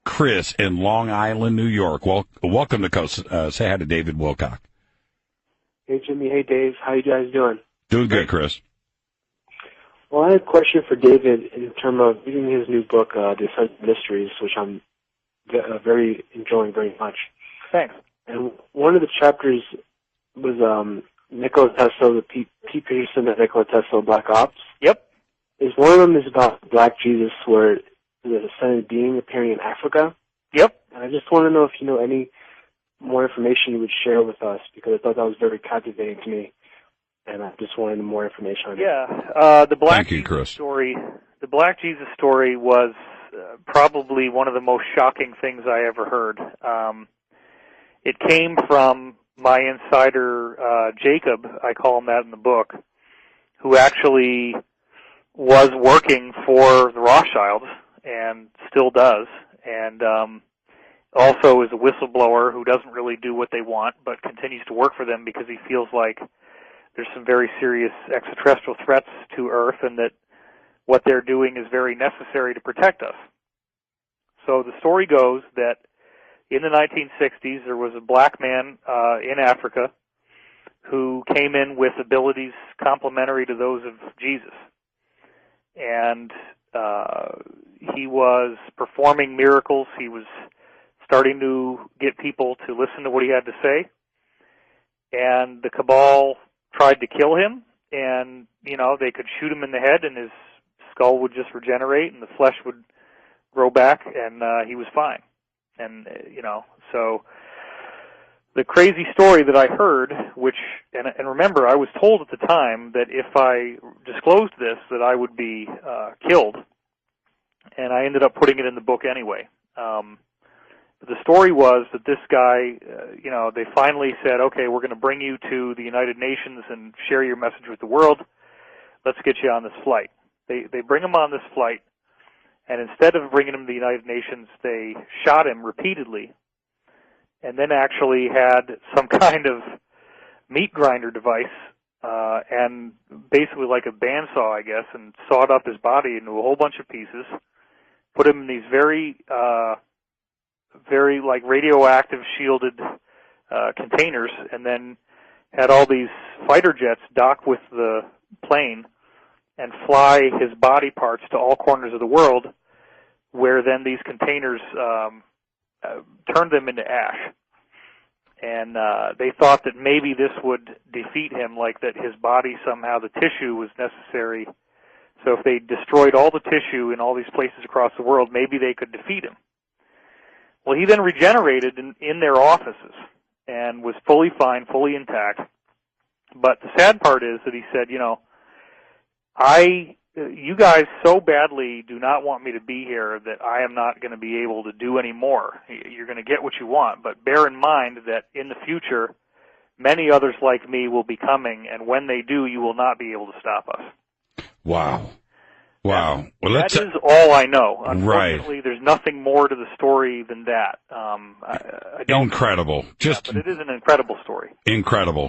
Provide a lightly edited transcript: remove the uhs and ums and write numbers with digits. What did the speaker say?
Chris in Long Island, New York. Welcome to Coast. Say hi to David Wilcock. Hey, Jimmy. Hey, Dave. How you guys doing? Doing good, Chris. Well, I had a question for David in terms of reading his new book, The Ascent Mysteries, which I'm enjoying very much. Thanks. And one of the chapters was Nikola Tesla, the Pete Peterson and Nikola Tesla Black Ops. Yep. One of them is about Black Jesus, where the ascended being appearing in Africa. Yep. And I just want to know if you know any more information you would share with us, because I thought that was very captivating to me, and I just wanted more information on it. Yeah. The Black Thank you, Jesus Chris. story. The Black Jesus story was probably one of the most shocking things I ever heard. It came from my insider, Jacob, I call him that in the book, who actually was working for the Rothschilds and still does, and also is a whistleblower who doesn't really do what they want but continues to work for them because he feels like there's some very serious extraterrestrial threats to Earth and that what they're doing is very necessary to protect us. So the story goes that in the 1960s, there was a black man in Africa who came in with abilities complementary to those of Jesus. And he was performing miracles. He was starting to get people to listen to what he had to say. And the cabal tried to kill him, and, they could shoot him in the head, and his skull would just regenerate, and the flesh would grow back, and he was fine. And, so the crazy story that I heard, and remember, I was told at the time that if I disclosed this, that I would be killed, and I ended up putting it in the book anyway. But the story was that this guy, they finally said, okay, we're going to bring you to the United Nations and share your message with the world. Let's get you on this flight. They bring him on this flight, and instead of bringing him to the United Nations, they shot him repeatedly, and then actually had some kind of meat grinder device, and basically like a bandsaw, I guess, and sawed up his body into a whole bunch of pieces, put him in these very like radioactive shielded containers, and then had all these fighter jets dock with the plane and fly his body parts to all corners of the world, where then these containers turned them into ash. And they thought that maybe this would defeat him, like that his body somehow, the tissue was necessary. So if they destroyed all the tissue in all these places across the world, maybe they could defeat him. Well, he then regenerated in their offices and was fully fine, fully intact. But the sad part is that he said, you guys so badly do not want me to be here that I am not going to be able to do any more. You're going to get what you want, but bear in mind that in the future, many others like me will be coming, and when they do, you will not be able to stop us. Wow. Well, that is all I know. Unfortunately, right. There's nothing more to the story than that. I don't Incredible. but it is an incredible story. Incredible.